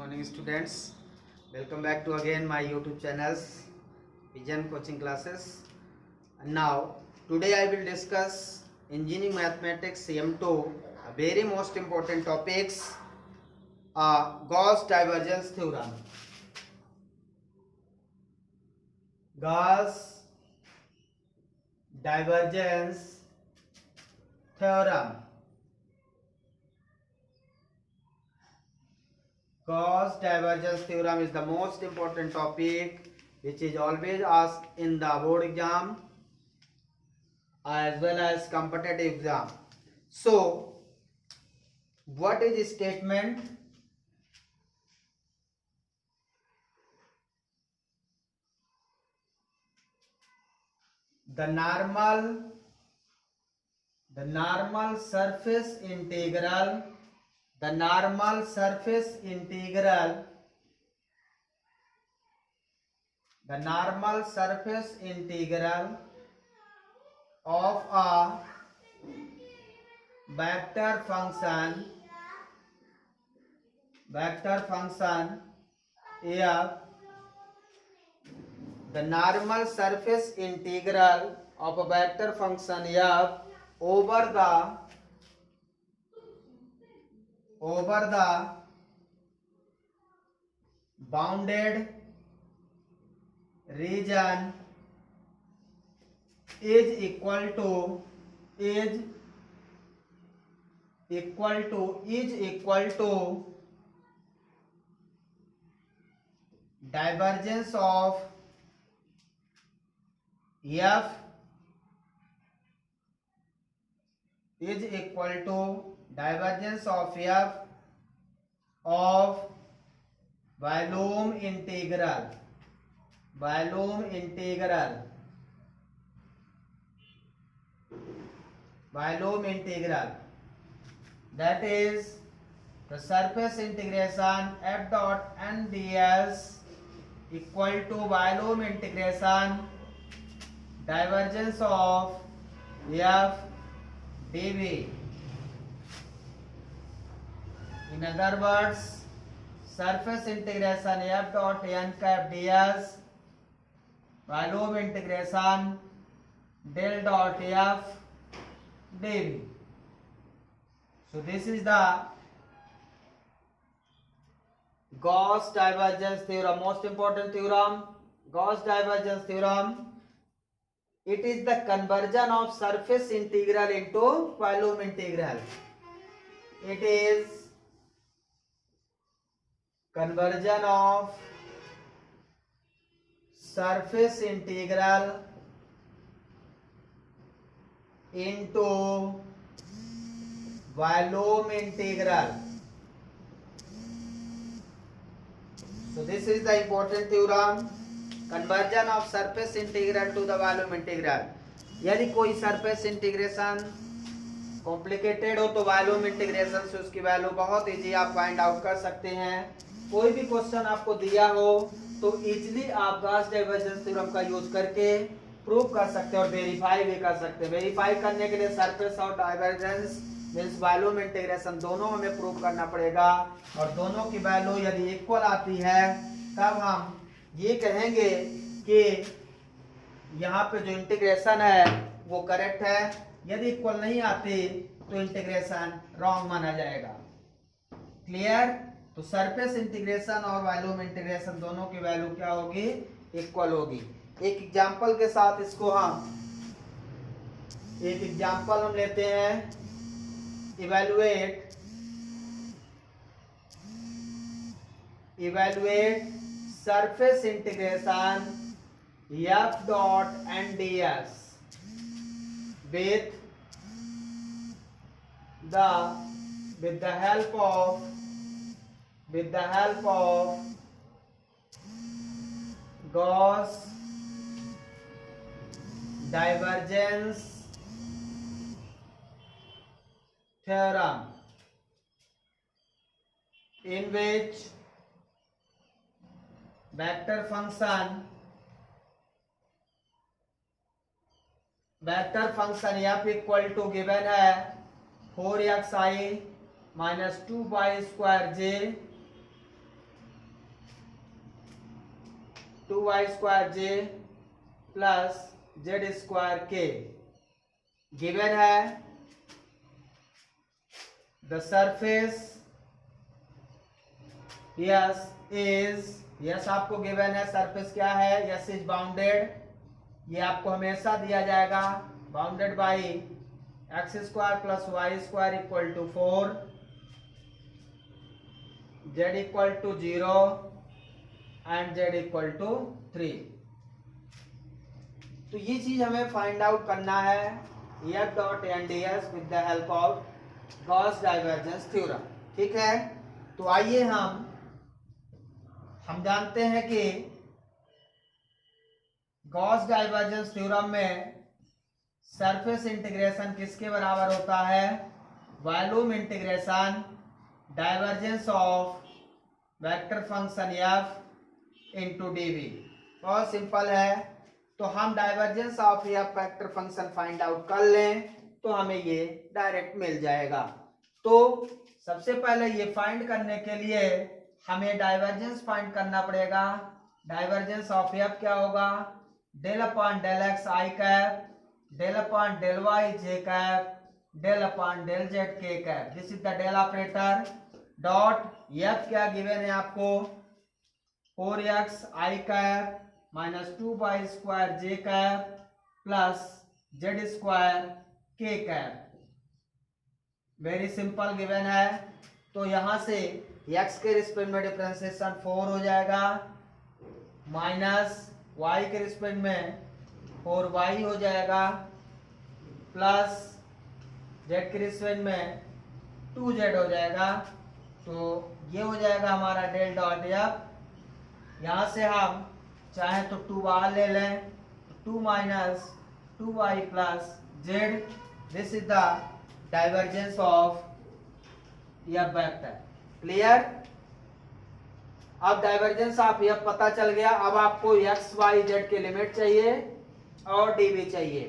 morning students, welcome back to again my YouTube channels Vision coaching classes. And now today I will discuss engineering mathematics CM2, a very most important topics, Gauss divergence theorem. Gauss divergence theorem. Gauss divergence theorem is the most important topic which is always asked in the board exam as well as competitive exam. So, what is the statement? The normal surface integral of a vector function f, the normal surface integral of a vector function f over the bounded region is equal to divergence of f of volume integral that is the surface integration f dot n ds equal to volume integration divergence of f dv. In other words, surface integration f dot n cap ds volume integration del dot f dv. So this is the Gauss divergence theorem, most important theorem. Gauss divergence theorem, it is the conversion of surface integral into volume integral. It is conversion of surface integral into volume integral. So this is the important theorem, conversion of surface integral to the volume integral. यदि कोई surface integration complicated हो तो volume integration से उसकी value बहुत easy आप find out कर सकते हैं. कोई भी क्वेश्चन आपको दिया हो तो इजीली आप गॉस डाइवर्जेंस थ्योरम का यूज करके प्रूव कर सकते हैं और वेरीफाई भी कर सकते हैं. वेरीफाई करने के लिए सरफेस और डाइवर्जेंस मींस वॉल्यूम इंटीग्रेशन दोनों हमें प्रूव करना पड़ेगा और दोनों की वैल्यू यदि इक्वल आती है तब हम ये कहेंगे कि यहाँ पे जो इंटीग्रेशन है वो करेक्ट है. यदि इक्वल नहीं आती तो इंटीग्रेशन रॉन्ग माना जाएगा. क्लियर? तो सरफेस इंटीग्रेशन और वॉल्यूम इंटीग्रेशन दोनों की वैल्यू क्या होगी? इक्वल होगी. एक एग्जांपल के साथ इसको हम लेते हैं. Evaluate surface integration f dot n ds with the help of Gauss divergence theorem, in which vector function f equal to given है 4xi minus 2y square j 2y² j plus z² k given है the surface S is, S आपको given है, surface क्या है, yes is bounded, ये आपको हमेशा दिया जाएगा, bounded by x² plus y² equal to 4, z equal to 0 and z equal to 3। तो ये चीज हमें फाइंड आउट करना है F dot N D S with the help of Gauss divergence theorem. ठीक है, तो आइए हम जानते हैं कि गॉस डाइवर्जेंस थ्योरम में सरफेस इंटीग्रेशन किसके बराबर होता है, volume integration divergence of vector function f into D V. बहुत सिंपल है, तो हम divergence of F vector function find out कर लें तो हमें ये डायरेक्ट मिल जाएगा। तो सबसे पहले ये फाइंड करने के लिए हमें डाइवर्जेंस फाइंड करना पड़ेगा। डाइवर्जेंस ऑफ एफ क्या होगा, del upon del x i cap, del upon del Y J cap, del upon del Z k cap. This is the del operator dot F क्या given है आपको 4x i cap minus 2y² j cap plus z² k cap. Very simple given है, तो यहां से x के respect में differentiation 4 हो जाएगा, माइनस y के रिस्पेक्ट में 4y हो जाएगा, प्लस z के रिस्पेक्ट में 2z हो जाएगा। तो ये हो जाएगा हमारा डेल डॉट एफ। यहां से हम चाहे तो 2 बाहर ले लें, 2 minus 2y plus z। This is the divergence of F vector. Clear, अब डाइवर्जेंस ऑफ एफ पता चल गया। अब आपको x y z के लिमिट चाहिए और dv चाहिए।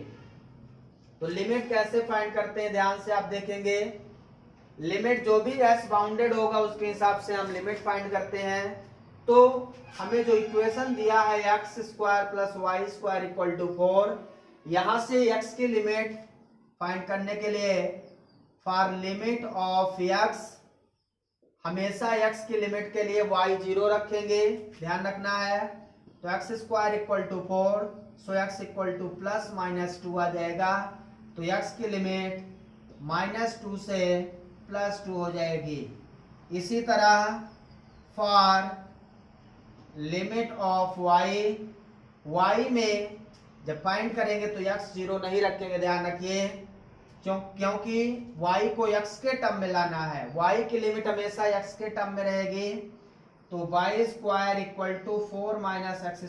तो लिमिट कैसे फाइंड करते हैं, ध्यान से आप देखेंगे। लिमिट जो भी s बाउंडेड होगा उसके हिसाब से हम लिमिट फाइंड करते हैं। तो हमें जो इक्वेशन दिया है x² plus y² equal to 4, यहां से x की लिमिट फाइंड करने के लिए फॉर लिमिट ऑफ x, हमेशा x की लिमिट के लिए y 0 रखेंगे, ध्यान रखना है। तो x² equal to 4, so x equal to plus minus 2 आ जाएगा। तो x की लिमिट -2 से +2 हो जाएगी। इसी तरह फॉर लिमिट ऑफ y में जब फाइंड करेंगे तो x 0 नहीं रखेंगे, ध्यान रखिए, क्योंकि y को x के टर्म में लाना है। y की लिमिट हमेशा x के टर्म में रहेगी। तो y² equal to 4 minus x²,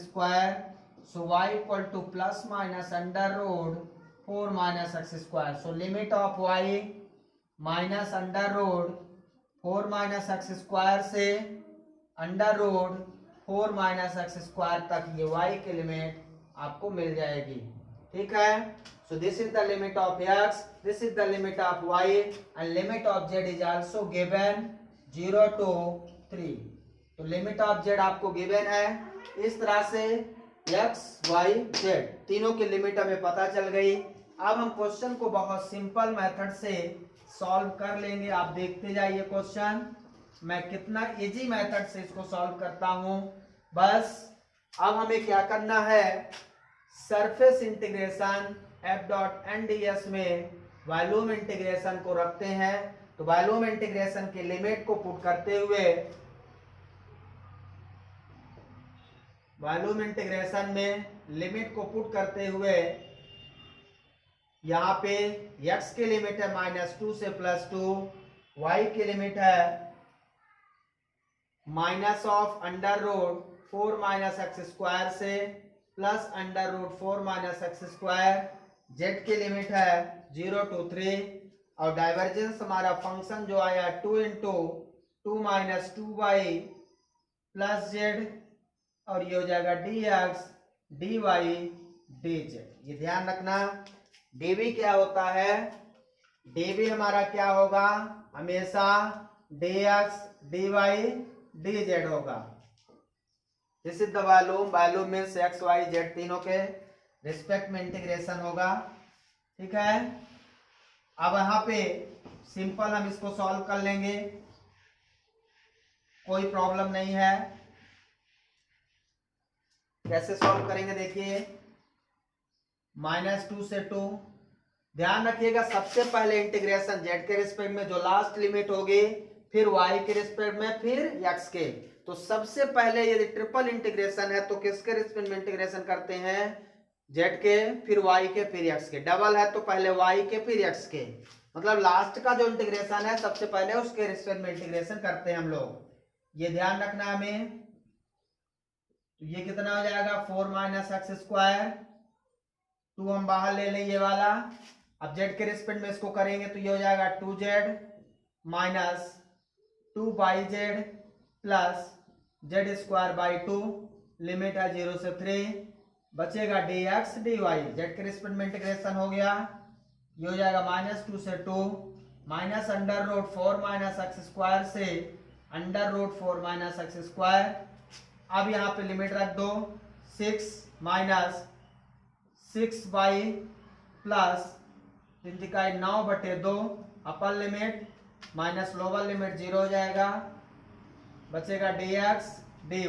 so y equal to plus minus under root 4 minus x²। So limit of y minus under root 4 minus x² से अंडर रूट 4 माइनस x² तक ये y की limit आपको मिल जाएगी। ठीक है, so this is the limit of x, this is the limit of y and limit of z is also given 0 to 3। तो limit of z आपको गिवन है। इस तरह से x y z तीनों की लिमिट हमें पता चल गई। अब हम क्वेश्चन को बहुत सिंपल मेथड से सॉल्व कर लेंगे। आप देखते जाइए क्वेश्चन, मैं कितना इजी मेथड से इसको सॉल्व करता हूं। बस अब हमें क्या करना है, surface integration f dot N D S में वॉल्यूम इंटीग्रेशन को रखते हैं। तो वॉल्यूम इंटीग्रेशन की लिमिट को पुट करते हुए, वॉल्यूम इंटीग्रेशन में लिमिट को पुट करते हुए यहाँ पे x की लिमिट है -2 से +2, y की लिमिट है minus of under root 4 minus x² से plus under root 4 minus x², z की लिमिट है 0 to 3, और डाइवर्जेंस हमारा फंक्शन जो आया 2 into 2 minus 2y plus z, और ये हो जाएगा dx dy dz। ये ध्यान रखना, dv क्या होता है, dv हमारा क्या होगा, हमेशा dx dy dz होगा। This is the volume means X Y Z तीनों के रिस्पेक्ट में इंटीग्रेशन होगा। ठीक है, अब यहाँ पे सिंपल हम इसको सॉल्व कर लेंगे, कोई प्रॉब्लम नहीं है। कैसे सॉल्व करेंगे देखिए, -2 से 2, ध्यान रखिएगा सबसे पहले इंटीग्रेशन जेड के रिस्पेक्ट में जो लास्ट लिमिट होगी, फिर वाई के रिस्पेक्ट में, फिर एक्स के। तो सबसे पहले यदि ट्रिपल इंटीग्रेशन है तो किसके रिस्पेक्ट में इंटीग्रेशन करते हैं, जेड के, फिर वाई के, फिर एक्स के। डबल है तो पहले वाई के फिर एक्स के, मतलब लास्ट का जो इंटीग्रेशन है सबसे पहले उसके रिस्पेक्ट में इंटीग्रेशन करते हैं हम लोग, ये ध्यान रखना हमें। तो ये कितना हो जाएगा 4 - x², 2 हम बाहर ले लें ये वाला। अब जेड के रिस्पेक्ट में इसको करेंगे तो ये हो जाएगा 2z minus 2yz plus z²/2, limit है 0 से 3, बचेगा dx dy। जेड के रिस्पेक्ट में इंटीग्रेशन हो गया, ये हो जाएगा -2 से 2 माइनस √4 - x² से √4 - x²। अब यहाँ पे लिमिट रख दो, 6 माइनस 6y प्लस 9/2, अपर लिमिट माइनस लोअर लिमिट 0 हो जाएगा, बचेगा dx dy।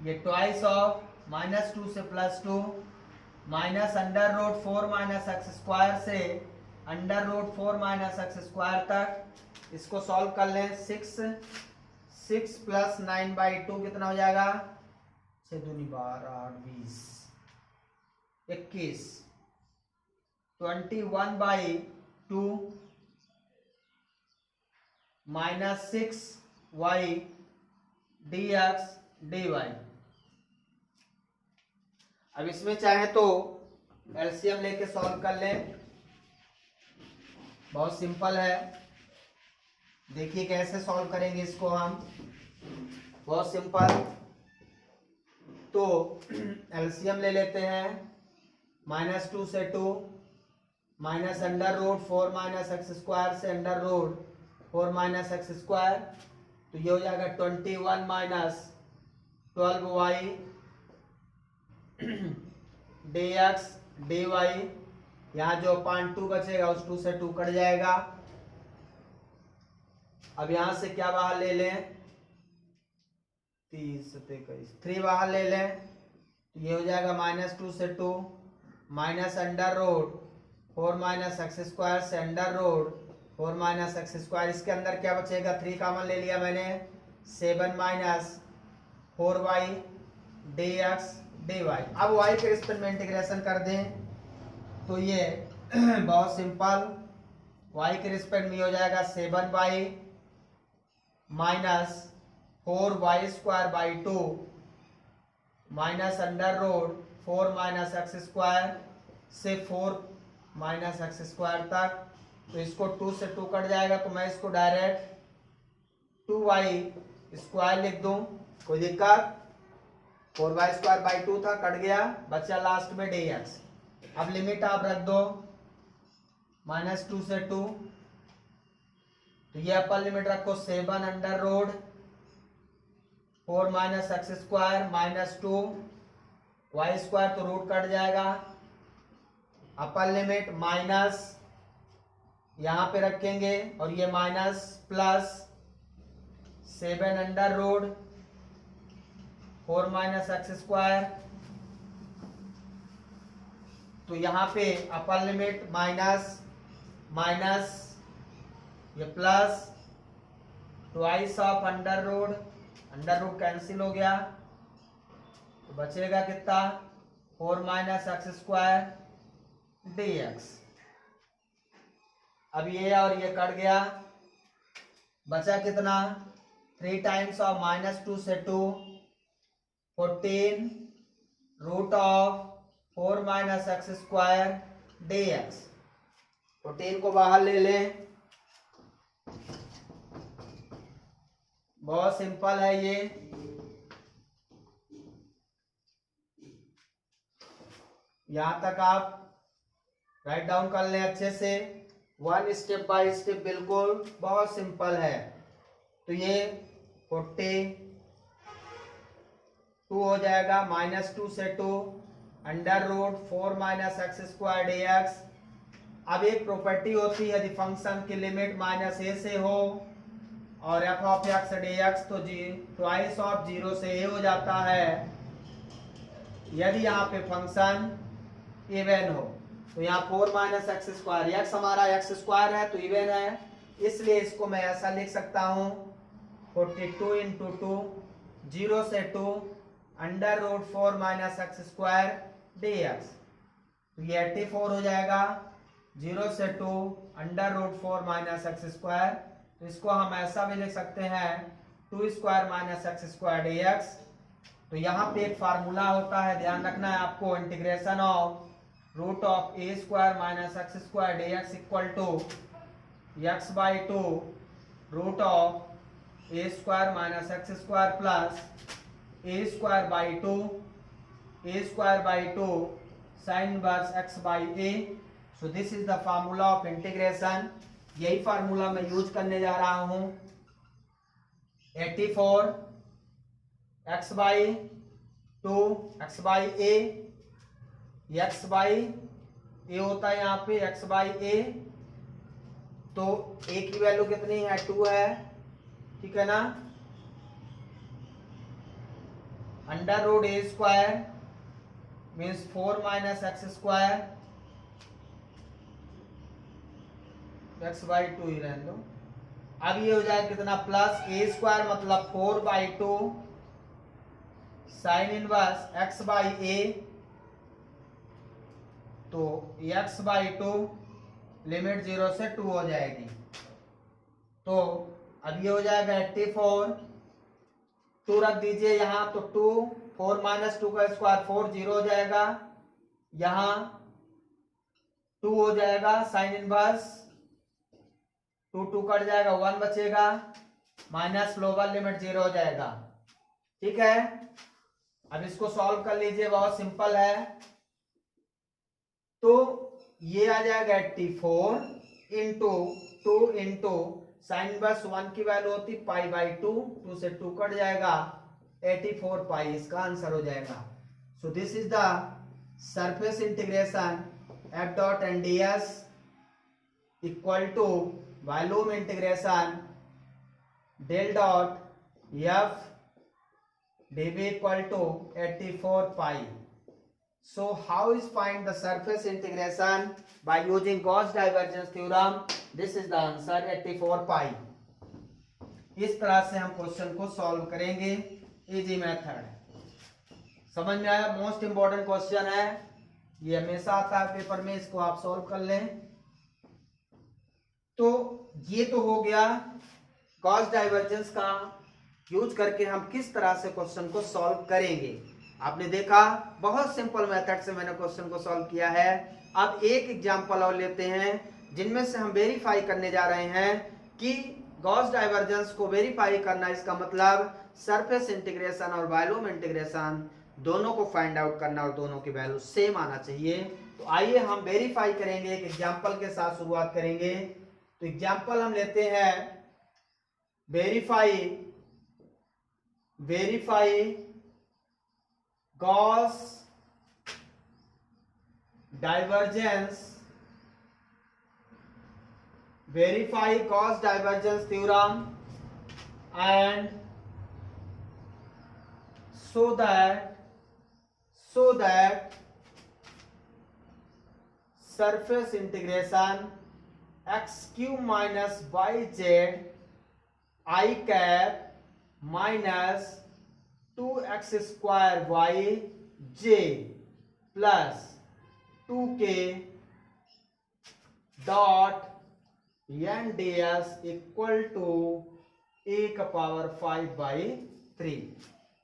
ये ट्वाइस ऑफ -2 से +2 माइनस √4 - x² से √4 - x² तक। इसको सॉल्व कर लें, 6 + 9/2 कितना हो जाएगा, 6 दूनी 12 8 20 21, 21/2 माइनस 6y dx dy। अब इसमें चाहे तो एलसीएम लेके सॉल्व कर लें, बहुत सिंपल है। देखिए कैसे सॉल्व करेंगे इसको हम, बहुत सिंपल। तो एलसीएम ले लेते हैं, -2 से 2 माइनस √4 - x² से √4 - x², तो ये हो जाएगा 21 माइनस 12y dx dy। यहाँ जो 2 बचेगा उस 2 से 2 कट जाएगा। अब यहाँ से क्या बाहर ले लें, 30 21 3 बाहर ले लें, तो ये हो जाएगा -2 से 2 माइनस √4 - x² से √4 - x²। इसके अंदर क्या बचेगा, 3 कॉमन ले लिया मैंने, 7 माइनस 4y dx dy। अब y के रिस्पेक्ट में इंटीग्रेशन कर दें तो ये बहुत सिंपल, y के रिस्पेक्ट में हो जाएगा 7y minus 4y²/2 minus √4 - x² से 4 - x² तक। तो इसको 2 से 2 कट जाएगा, तो मैं इसको डायरेक्ट 2y² लिख दूं, कोई दिक्कत। 4y²/2 था, कट गया, बचा लास्ट में dx। अब लिमिट आप रख दो, -2 से 2, तो ये अपर लिमिट रखो 7 √4 - x² माइनस 2 y² तो रूट कट जाएगा, अपर लिमिट माइनस यहाँ पे रखेंगे और ये माइनस प्लस 7 √4 x²। तो यहाँ पे अपर लिमिट माइनस माइनस ये plus twice of under root cancel हो गया, तो बचेगा कितना 4 - x² dx। अब ये और ये कट गया, बचा कितना 3 टाइम्स ऑफ -2 से 2 14 √4 - x² dx। 14 को बाहर ले लें, बहुत सिंपल है ये। यहां तक आप राइट डाउन कर लें अच्छे से, 1 स्टेप बाय स्टेप, बिल्कुल बहुत सिंपल है। तो ये 42 हो जाएगा, -2 से 2 √4 - x² dx। अब एक प्रॉपर्टी होती है यदि फंक्शन की लिमिट -a से हो और f(x) dx तो ट्वाइस ऑफ 0 से a हो जाता है। यदि यहाँ पे फंक्शन इवन हो तो यहाँ 4 - x², x हमारा x² है तो इवन है, इसलिए इसको मैं ऐसा लिख सकता हूँ 42 × 2 0 से 2 √4 - x² dx। तो ये 84 हो जाएगा, 0 से 2 √4 - x²। तो इसको हम ऐसा भी लिख सकते हैं 2² - x² dx। तो यहाँ पे एक फार्मूला होता है, ध्यान रखना है आपको, integration of √a² - x² dx equal to x/2 √a² - x² plus a²/2 sin inverse x/a। So this is the formula of integration. यही फार्मूला मैं यूज करने जा रहा हूं। 84 x/2 x/a, x/a होता है यहाँ पे x/a, तो a की वैल्यू कितनी है 2 है, ठीक है ना। √a² मीन्स 4 - x², x/2 ही रहने दो। अब ये हो जाए कितना प्लस a² मतलब 4/2 साइन इनवर्स x/a, तो x/2 लिमिट 0 से 2 हो जाएगी। तो अब ये हो जाएगा 84, 2 रख दीजिए यहाँ तो 2, 4 - 2 का स्क्वायर 4, 0 हो जाएगा, यहाँ 2 हो जाएगा साइन इनवर्स 2 2 कट जाएगा, 1 बचेगा, माइनस लोअर लिमिट 0 हो जाएगा, ठीक है। अब इसको सॉल्व कर लीजिए, बहुत सिंपल है। तो ये आ जाएगा 84 × 2 × साइन इनवर्स 1 की वैल्यू होती π/2, 2 से 2 कट जाएगा, 84 पाई इसका आंसर हो जाएगा। So this is the surface integration f.ds equal to volume integration del dot f dv equal to 84 pi. So how is find the surface integration by using Gauss divergence theorem? This is the answer 84 pi। इस तरह से हम question को solve करेंगे, easy method. समझ में आया? Most important question है, ये हमेशा आता है पेपर में, इसको आप सॉल्व कर लें। तो ये तो हो गया गॉस डाइवर्जेंस का यूज करके हम किस तरह से क्वेश्चन को सॉल्व करेंगे। आपने देखा बहुत सिंपल मेथड से मैंने क्वेश्चन को सॉल्व किया है। अब एक एग्जांपल और लेते हैं जिनमें से हम वेरीफाई करने जा रहे हैं कि गॉस डाइवर्जेंस को वेरीफाई करना, इसका मतलब सरफेस इंटीग्रेशन और वॉल्यूम इंटीग्रेशन दोनों को फाइंड आउट करना और दोनों की वैल्यू सेम आना चाहिए। तो आइए हम वेरीफाई करेंगे, एक एग्जांपल के साथ शुरुआत करेंगे। तो एग्जांपल हम लेते हैं verify Gauss divergence theorem and so that surface integration x³ minus yz I cap minus 2x² yj plus 2k dot n ds equal to a का power 5/3।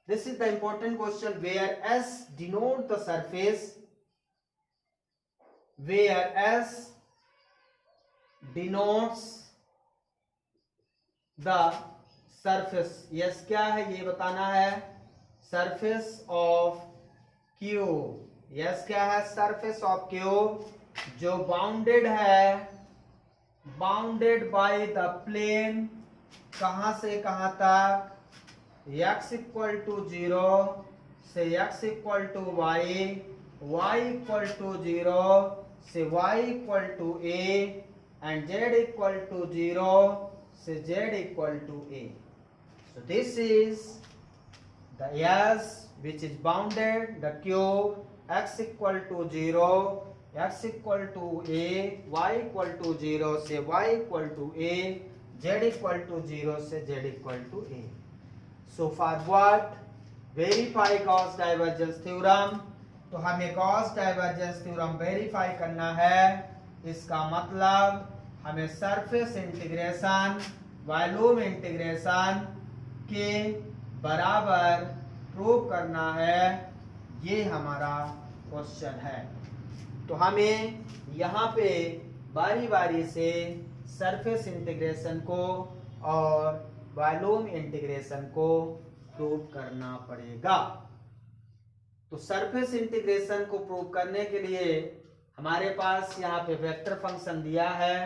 This is the important question where S denote the surface, where S denotes the surface। Yes क्या है ये बताना है, surface of Q। Yes क्या है, surface of Q जो bounded है, बाउंडेड बाय द प्लेन, कहां से कहां तक, x इक्वल टू 0 से x equal to y equal to 0 से y equal to a and z equal to 0 से z equal to a. So this is the S which is bounded the cube x equal to 0, x equal to a, y equal to 0 से y equal to a, z equal to 0 से z equal to a. So for what? Verify Gauss divergence theorem. तो हमें Gauss divergence theorem verify करना है. इसका मतलब हमें surface integration volume integration के बराबर प्रूव करना है. ये हमारा क्वेश्चन है. तो हमें यहाँ पे बारी बारी से सरफेस इंटीग्रेशन को और वॉल्यूम इंटीग्रेशन को प्रूव करना पड़ेगा. तो सरफेस इंटीग्रेशन को प्रूव करने के लिए हमारे पास यहाँ पे वेक्टर फंक्शन दिया है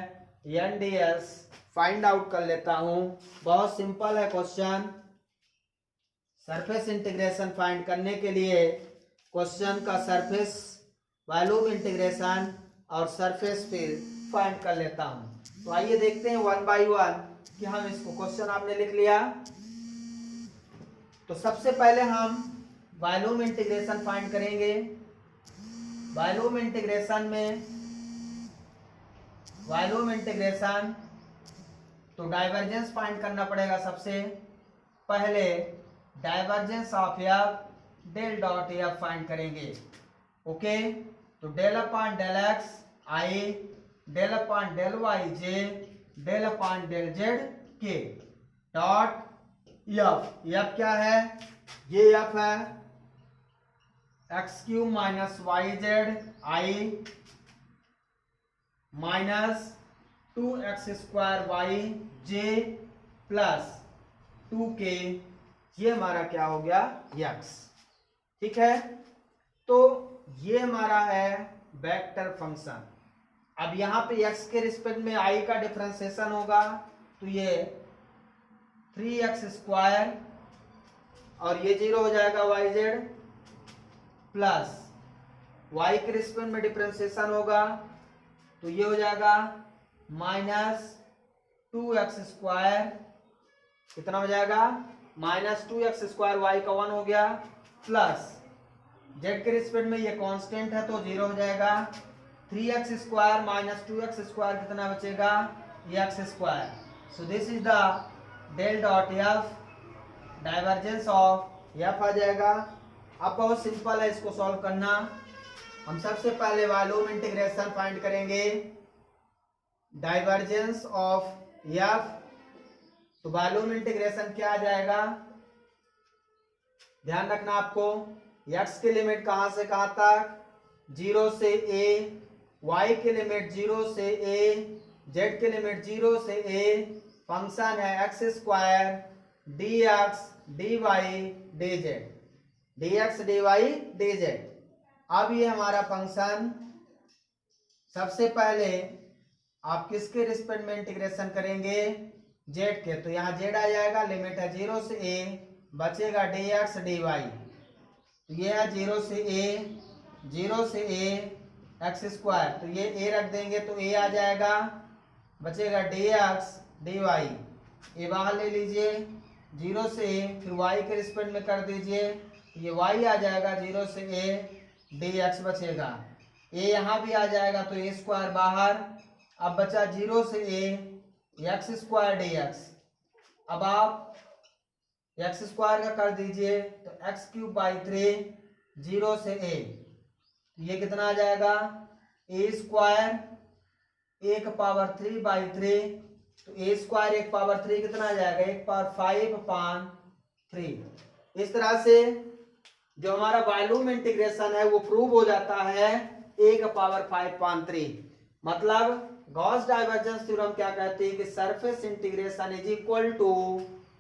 N D S. Find out कर लेता हूँ. बहुत सिंपल है क्वेश्चन. सरफेस इंटीग्रेशन फाइंड करने के लिए क्वेश्चन का सरफेस वॉल्यूम इंटीग्रेशन और सरफेस फील्ड फाइंड कर लेता हूँ. तो आइए देखते हैं वन बाय वन कि हम इसको क्वेश्चन आपने लिख लिया. तो सबसे पहले हम वॉल्यूम इंटीग्रेशन फाइंड करेंगे. वॉल्यूम इंटीग्रेशन में वॉल्यूम इंटीग्रेशन तो डाइवर्जेंस फाइंड करना पड़ेगा. सबसे पहले divergence of F del dot F find करेंगे. ओके. तो del upon del x I, del upon del Y J, del upon del Z के डॉट एफ. एफ क्या है? ये एफ है X cube minus Y Z I minus 2x square Y J plus 2k. ये हमारा क्या हो गया? x. ठीक है. तो ये हमारा है वेक्टर फंक्शन. अब यहाँ पे x के रिस्पेक्ट में i का डिफरेंशिएशन होगा. तो ये 3x स्क्वायर और ये 0 हो जाएगा yz प्लस y के रिस्पेक्ट में डिफरेंशिएशन होगा. तो ये हो जाएगा माइनस 2x स्क्वायर. कितना हो जाएगा? माइनस 2x स्क्वायर y का 1 हो गया प्लस z के रिस्पेक्ट में ये कांस्टेंट है तो 0 हो जाएगा. 3x square minus 2x square कितना बचेगा? x square. So this is the del dot F. Divergence of F आ जाएगा. अब बहुत सिंपल है इसको सॉल्व करना. हम सबसे पहले वॉल्यूम इंटीग्रेशन फाइंड करेंगे. Divergence of F. तो वॉल्यूम इंटीग्रेशन क्या आ जाएगा? ध्यान रखना आपको. x की लिमिट कहां से कहां तक? 0 से a, y की लिमिट 0 से a, z की लिमिट 0 से a. फंक्शन है x square dx dy dz, dx dy dz. अब ये हमारा फंक्शन सबसे पहले आप किसके रिस्पेक्ट में इंटीग्रेशन करेंगे? z के. तो यहाँ z आ जाएगा. लिमिट है 0 से a, बचेगा dx dy. तो ये है 0 से a, 0 से a एक्स स्क्वायर. तो ये a रख देंगे तो a आ जाएगा. बचेगा dx dy. ये बाहर ले लीजिए. 0 से a फिर y के रिस्पेक्ट में कर दीजिए. ये y आ जाएगा 0 से a dx बचेगा. a यहाँ भी आ जाएगा तो a स्क्वायर बाहर. अब बचा 0 से a एक्स स्क्वायर dx. अब आप एक्स स्क्वायर का कर दीजिए तो एक्स क्यूब बाई 3 0 से a. ये कितना आ जाएगा? a square 1 power 3 by 3. तो a स्क्वायर 1 पावर 3 कितना आ जाएगा? 1 पावर 5 अपान 3. इस तरह से जो हमारा वॉल्यूम इंटीग्रेशन है वो प्रूव हो जाता है 1 पावर 5 अपान 3. मतलब गॉस डाइवर्जेंस थ्योरम क्या कहती है कि surface integration is equal to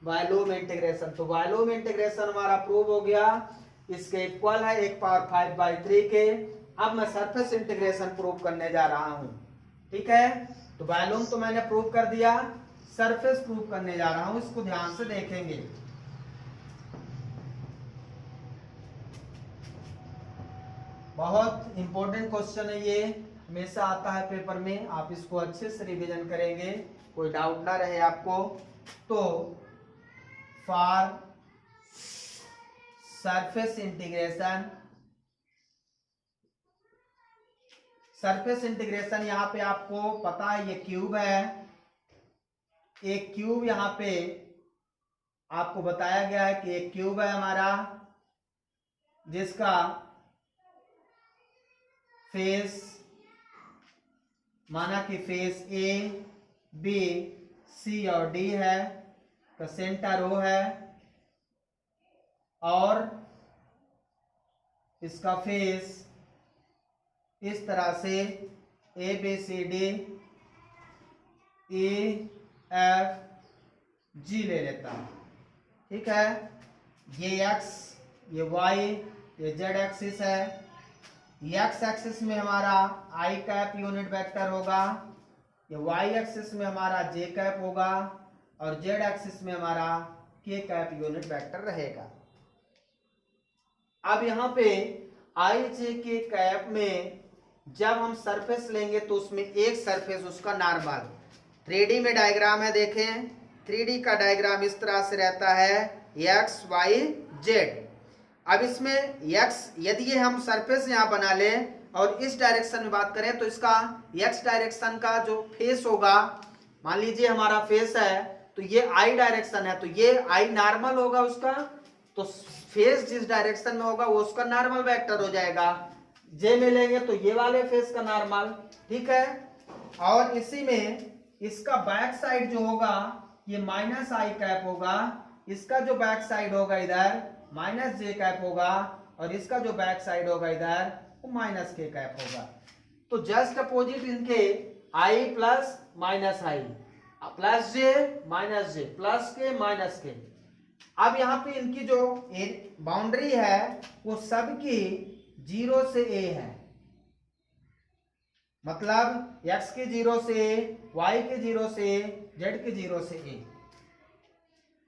volume integration. तो वॉल्यूम इंटीग्रेशन हमारा प्रूव हो गया. इसके इक्वल है 1 पावर 5 बाई 3 के. अब मैं सरफेस इंटीग्रेशन प्रूव करने जा रहा हूं. ठीक है. तो वॉल्यूम तो मैंने प्रूव कर दिया. सरफेस प्रूव करने जा रहा हूं. इसको ध्यान से देखेंगे. बहुत इंपॉर्टेंट क्वेश्चन है ये, हमेशा आता है पेपर में, आप इसको अच्छे से रिवीजन करेंगे, कोई डाउट ना रहे आपको। तो for surface integration, surface integration यहाँ पे आपको पता है ये क्यूब है, एक क्यूब यहाँ पे आपको बताया गया है कि एक क्यूब है हमारा, जिसका फेस माना कि फेस ए बी सी और डी है, तो सेंटर ओ है, और इसका फेस इस तरह से A B C D E F G ले लेता हूं, ठीक है। ये एक्स, ये वाई, ये जेड एक्सिस है। एक्स एक्सिस में हमारा आई कैप यूनिट वेक्टर होगा, ये वाई एक्सिस में हमारा जे कैप होगा, और जेड एक्सिस में हमारा के कैप यूनिट वेक्टर रहेगा। अब यहाँ पे आई जे के कैप में जब हम सरफेस लेंगे तो उसमें एक सरफेस उसका नॉर्मल, 3D में डायग्राम है, देखें 3D का डायग्राम इस तरह से रहता है, एक्स वाई जेड। अब इसमें एक्स, यदि ये हम सरफेस यहाँ बना लें और इस डायरेक्शन में बात करें तो इसका एक्स डायरेक्शन का जो फेस होगा, मान लीजिए हमारा फेस है तो ये आई डायरेक्शन है, तो ये आई नॉर्मल होगा उसका, तो फेस जिस डायरेक्शन में होगा वो उसका नॉर्मल वेक्टर हो जाएगा। जे में लेंगे तो ये वाले फेस का नॉर्मल, ठीक है। और इसी में इसका बैक साइड जो होगा ये माइनस आई कैप होगा, इसका जो बैक साइड होगा इधर माइनस जे कैप होगा, और इसका जो बैक साइड होगा इधर वो माइनस के कैप होगा। तो जस्ट अपोजिट इनके आई प्लस माइनस आई, प्लस जे माइनस जे, प्लस के माइनस के। अब यहाँ पे इनकी जो बाउंड्री है वो सबकी 0 से a है, मतलब x के 0 से a, y के 0 से a, z के 0 से a।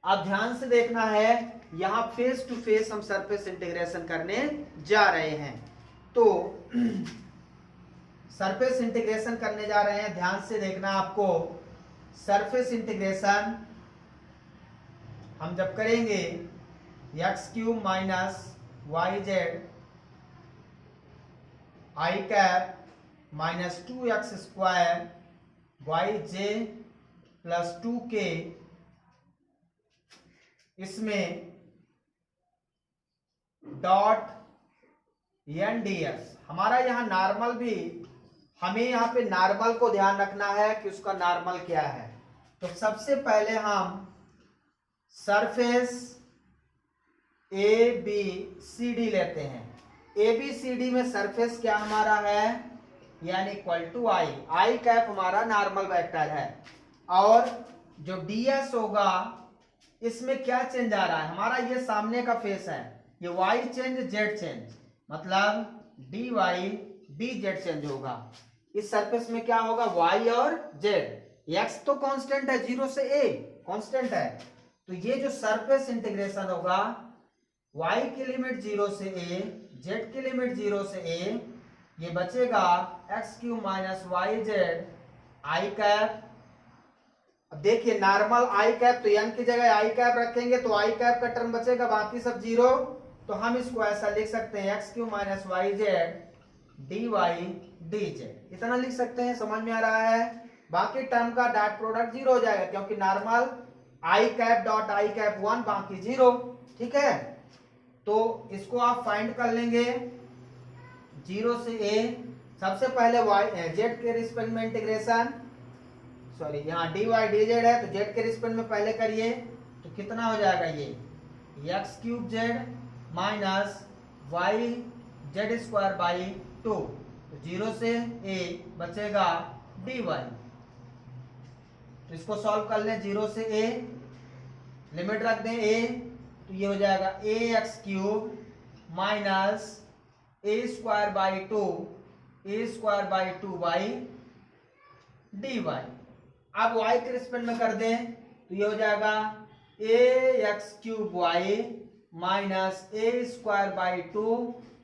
अब ध्यान से देखना है, यहां फेस टू फेस हम सरफेस इंटीग्रेशन करने जा रहे हैं। तो सरफेस इंटीग्रेशन करने जा रहे हैं, ध्यान से देखना आपको। सरफेस इंटीग्रेशन हम जब करेंगे X cube minus Y Z I cap minus 2x square Y J plus 2k, इसमें डॉट एन डी एक्स, हमारा यहाँ नॉर्मल भी, हमें यहाँ पे नॉर्मल को ध्यान रखना है कि उसका नॉर्मल क्या है। तो सबसे पहले हम surface A B C D लेते हैं। ए बी सी डी में सरफेस क्या हमारा है, यानी equal to I, I cap हमारा नॉर्मल वेक्टर है, और जो डी एस होगा इसमें क्या चेंज आ रहा है, हमारा ये सामने का फेस है, ये वाई चेंज जेड चेंज, मतलब D Y D Z change होगा। इस सरफेस में क्या होगा, वाई और जेड, एक्स तो कांस्टेंट है 0 से a कांस्टेंट है, तो ये जो सरफेस इंटीग्रेशन होगा y की लिमिट 0 से a, z की लिमिट 0 से a, ये बचेगा X cube minus Y Z I cap. अब देखिए नॉर्मल आई कैप, तो n की जगह आई कैप रखेंगे तो आई कैप का टर्म बचेगा, बाकी सब 0, तो हम इसको ऐसा लिख सकते हैं X cube minus Y Z D Y D Z, इतना लिख सकते हैं, समझ में आ रहा है। बाकी टर्म का डॉट प्रोडक्ट 0 हो जाएगा, क्योंकि normal I cap dot I cap 1, बाकी 0, ठीक है। तो इसको आप फाइंड कर लेंगे 0 से a, सबसे पहले y जेड के रिस्पेक्ट में इंटीग्रेशन, सॉरी यहाँ डी वाई डी जेड है तो जेड के रिस्पेक्ट में पहले करिए, तो कितना हो जाएगा ये X cube Z minus Y Z square by 2, तो 0 से a बचेगा डी वाई। तो इसको सॉल्व कर लें, 0 से a लिमिट रख दें a, तो ये हो जाएगा a X cube minus a square by 2 a square by 2 by D Y. अब y के रिस्पेक्ट में कर दें तो ये हो जाएगा a X cube Y minus a square by 2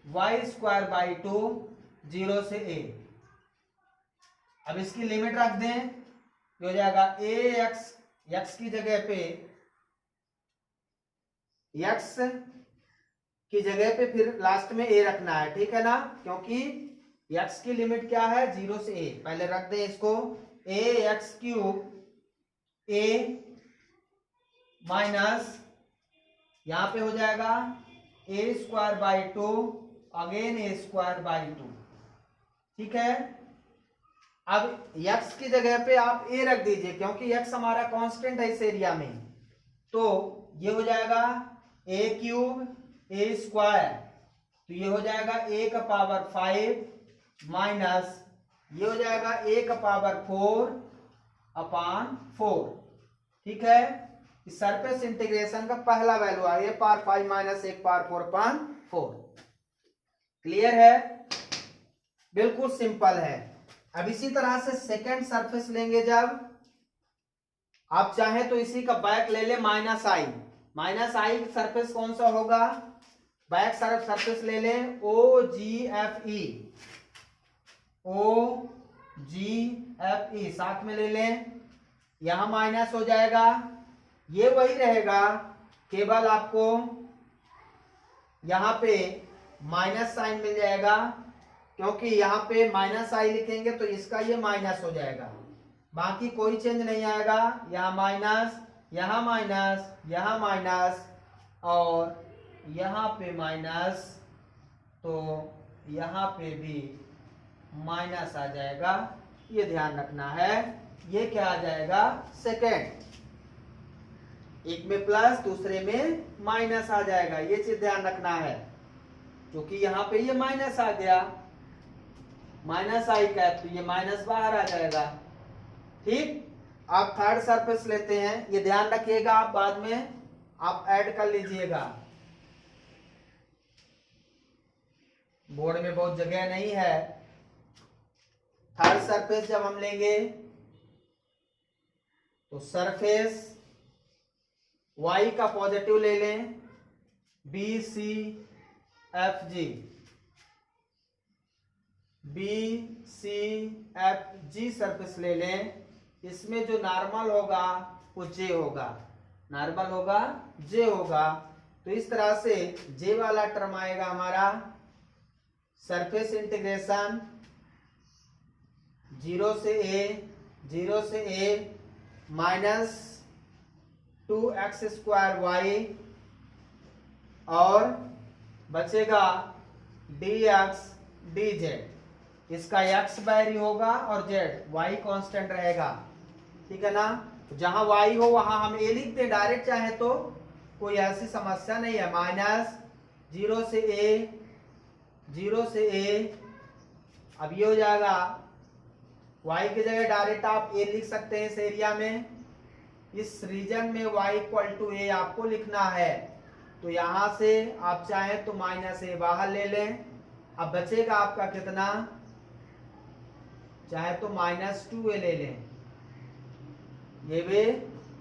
Y square by 2 0 से a। अब इसकी लिमिट रख दें, ये हो जाएगा a x, x की जगह पे x की जगह पे फिर लास्ट में a रखना है, ठीक है ना, क्योंकि x की लिमिट क्या है 0 से a। पहले रख दें इसको, a x cube a minus यहां पे हो जाएगा a square by 2 again a square by 2, ठीक है। अब x की जगह पे आप a रख दीजिए, क्योंकि x हमारा कांस्टेंट है इस एरिया में, तो ये हो जाएगा a क्यूब a स्क्वायर, तो ये हो जाएगा a का पावर 5 माइनस ये हो जाएगा a का पावर 4/4, ठीक है। इस सरफेस इंटीग्रेशन का पहला वैल्यू आ a power 5 minus 1 power 4/4। Clear है, बिल्कुल सिंपल है। अब इसी तरह से सेकेंड सरफेस लेंगे, जब आप चाहे तो इसी का बैक ले ले माइनस आई। माइनस आई सरफेस कौन सा होगा, बैक सरफेस ले लें ओ जी एफ ई, ओ जी एफ ई साथ में ले लें, यहां माइनस हो जाएगा, ये वही रहेगा, केवल आपको यहां पे माइनस साइन मिल जाएगा, क्योंकि यहाँ पे माइनस आई लिखेंगे तो इसका ये माइनस हो जाएगा, बाकी कोई चेंज नहीं आएगा। यहाँ माइनस, यहाँ माइनस, यहाँ माइनस और यहाँ पे माइनस, तो यहाँ पे भी माइनस आ जाएगा, ये ध्यान रखना है। ये क्या आ जाएगा सेकेंड, एक में प्लस दूसरे में माइनस आ जाएगा, ये चीज ध्यान रखना है, क्योंकि यहाँ पे ये माइनस आ गया, माइनस आई कैप, तो ये माइनस बाहर आ जाएगा, ठीक। आप थर्ड सरफेस लेते हैं, ये ध्यान रखिएगा, आप बाद में आप ऐड कर लीजिएगा, बोर्ड में बहुत जगह नहीं है। थर्ड सरफेस जब हम लेंगे तो सरफेस y का पॉजिटिव ले लें, B C F G, B C F G surface ले लें, इसमें जो नॉर्मल होगा वो जे होगा, नॉर्मल होगा जे होगा, तो इस तरह से जे वाला टर्म आएगा हमारा सरफेस इंटीग्रेशन 0 से a minus 2x square Y, और बचेगा dx dz, इसका x वैरी होगा और z y कांस्टेंट रहेगा, ठीक है ना। जहां y हो वहां हम a लिख दें डायरेक्ट, चाहे तो कोई ऐसी समस्या नहीं है। माइनस 0 से a, अब ये हो जाएगा y की जगह डायरेक्ट आप a लिख सकते हैं इस एरिया में, इस रीजन में y इक्वल टू a आपको लिखना है, तो यहां से आप चाहें तो माइनस a बाहर ले लें, अब बचेगा आपका कितना, चाहे तो माइनस 2a ले लें, ये भी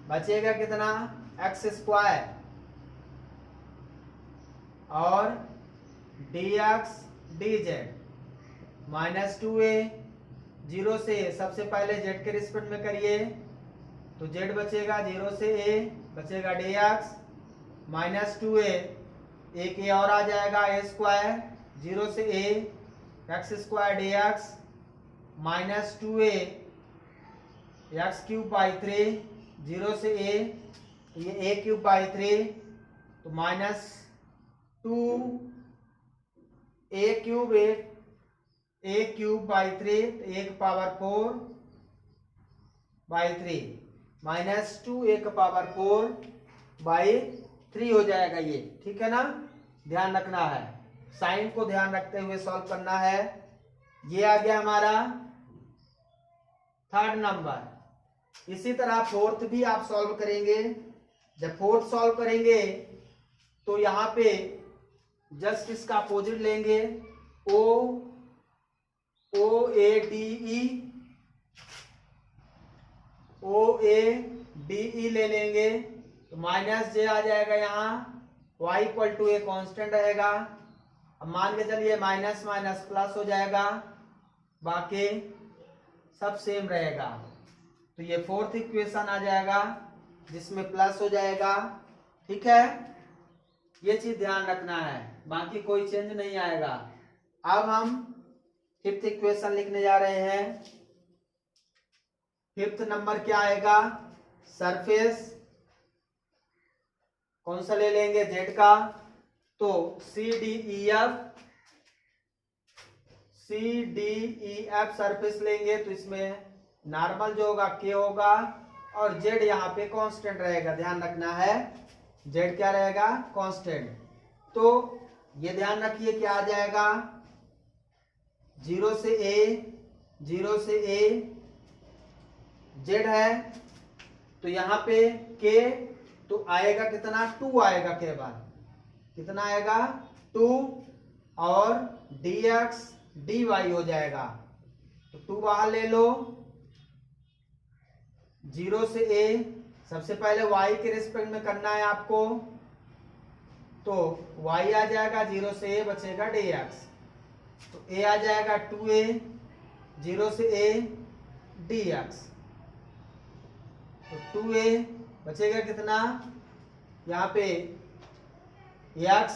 बचेगा कितना x स्क्वायर और dx dz माइनस 2a, 0 से सबसे पहले z के रिस्पेक्ट में करिए, तो z बचेगा 0 से a, बचेगा dx माइनस 2a, एक a और आ जाएगा a स्क्वायर, 0 से a x square dx minus 2a x cube by 3, 0 से a, ये a क्यूब बाई 3, तो minus 2 a cube by 3, 1 power 4 by 3, minus 2 1 power 4 by 3 हो जाएगा ये, ठीक है ना। ध्यान रखना है, साइन को ध्यान रखते हुए सॉल्व करना है। ये आ गया हमारा थर्ड नंबर। इसी तरह फोर्थ भी आप सॉल्व करेंगे। जब फोर्थ सॉल्व करेंगे तो यहाँ पे जस्ट इसका अपोजिट लेंगे, ओ ए डी ई ले लेंगे, तो माइनस जे आ जाएगा, यहाँ y equal to a constant रहेगा, अब मान के चलिए माइनस माइनस प्लस हो जाएगा, बाकी सब सेम रहेगा। तो ये फोर्थ इक्वेशन आ जाएगा जिसमें प्लस हो जाएगा। ठीक है, ये चीज ध्यान रखना है, बाकी कोई चेंज नहीं आएगा। अब हम फिफ्थ इक्वेशन लिखने जा रहे हैं। फिफ्थ नंबर क्या आएगा? सरफेस कौन सा ले लेंगे? जेड का। तो C D E F surface लेंगे तो इसमें नॉर्मल जो होगा के होगा और जेड यहाँ पे कांस्टेंट रहेगा। ध्यान रखना है, जेड क्या रहेगा? कांस्टेंट। तो ये ध्यान रखिए क्या आ जाएगा? 0 से ए जेड है तो यहाँ पे के तो आएगा कितना? 2 आएगा। के बाद कितना आएगा? 2 और dx dy हो जाएगा। तो 2 बाहर ले लो। 0 से a सबसे पहले y के रिस्पेक्ट में करना है आपको, तो y आ जाएगा, 0 से a बचेगा dx। तो a आ जाएगा 2a, 0 से a dx। तो 2a बचेगा कितना? यहाँ पे x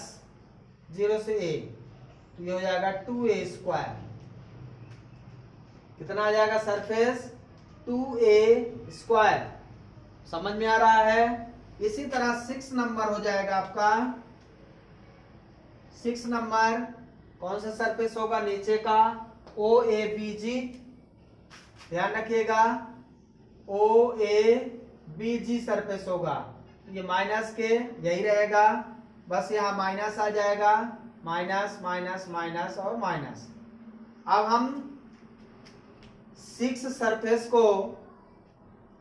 0 से a, तो ये हो जाएगा 2a स्क्वायर। कितना आ जाएगा? Surface 2a square. समझ में आ रहा है? इसी तरह 6 नंबर हो जाएगा आपका। 6 नंबर कौन सा सरफेस होगा? नीचे का OABG। ध्यान रखिएगा, OABG सरफेस होगा। ये माइनस के यही रहेगा, बस यहाँ माइनस आ जाएगा, माइनस माइनस माइनस और माइनस। अब हम 6 सरफेस को,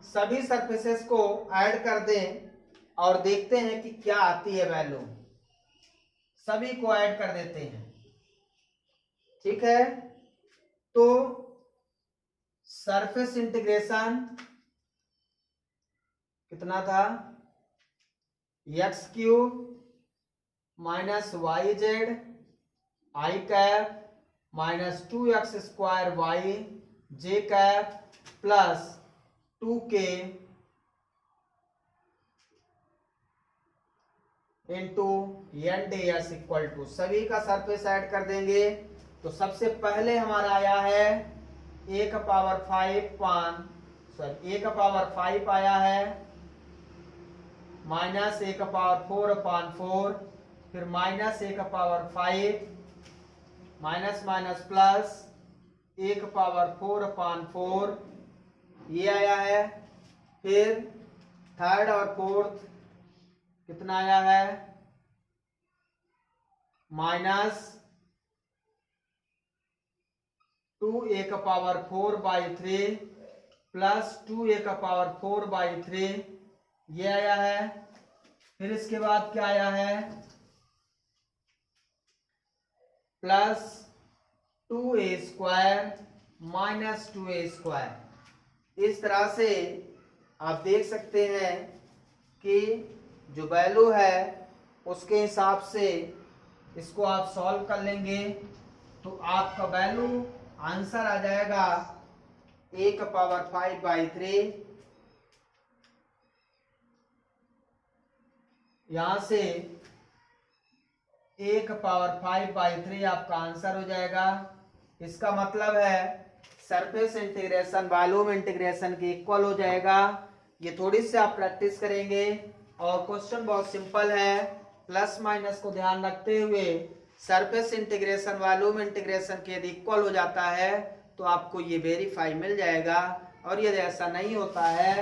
सभी सरफेसेस को ऐड कर दें और देखते हैं कि क्या आती है वैल्यू। सभी को ऐड कर देते हैं। ठीक है, तो सरफेस इंटीग्रेशन कितना था? x³ minus Y Z I cap minus 2x² Y J cap plus 2k into N D S equal to, सभी का सरफेस ऐड कर देंगे। तो सबसे पहले हमारा आया है a का पावर 5 आया है, माइनस a का पावर 4/4, फिर माइनस a का power 5, minus minus plus a का पावर 4/4, ये आया है। फिर थर्ड और फोर्थ कितना आया है? माइनस 2a का पावर 4/3 प्लस 2a का पावर 4/3, ये आया है। फिर इसके बाद क्या आया है? Plus 2a² minus 2a²। इस तरह से आप देख सकते हैं कि जो वैल्यू है उसके हिसाब से इसको आप सॉल्व कर लेंगे तो आपका वैल्यू आंसर आ जाएगा a का पावर 5/3। यहां से a का पावर 5/3 आपका आंसर हो जाएगा। इसका मतलब है सरफेस इंटीग्रेशन वॉल्यूम इंटीग्रेशन के इक्वल हो जाएगा। ये थोड़ी सी आप प्रैक्टिस करेंगे और क्वेश्चन बहुत सिंपल है। प्लस माइनस को ध्यान रखते हुए सरफेस इंटीग्रेशन वॉल्यूम इंटीग्रेशन के यदि इक्वल हो जाता है तो आपको ये वेरीफाई मिल जाएगा, और यदि ऐसा नहीं होता है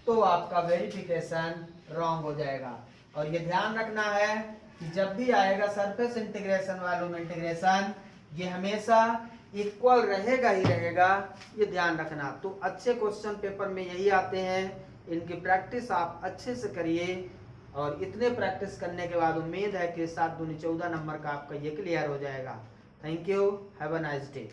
तो आपका वेरिफिकेशन रॉन्ग हो जाएगा। और ये ध्यान रखना है कि जब भी आएगा सरफेस इंटीग्रेशन वॉल्यूम इंटीग्रेशन, ये हमेशा इक्वल रहेगा ही रहेगा, ये ध्यान रखना। तो अच्छे क्वेश्चन पेपर में यही आते हैं, इनकी प्रैक्टिस आप अच्छे से करिए। और इतने प्रैक्टिस करने के बाद उम्मीद है कि 7 दूनी 14 नंबर का आपका ये क्लियर हो जाएगा। Thank you, have a nice day.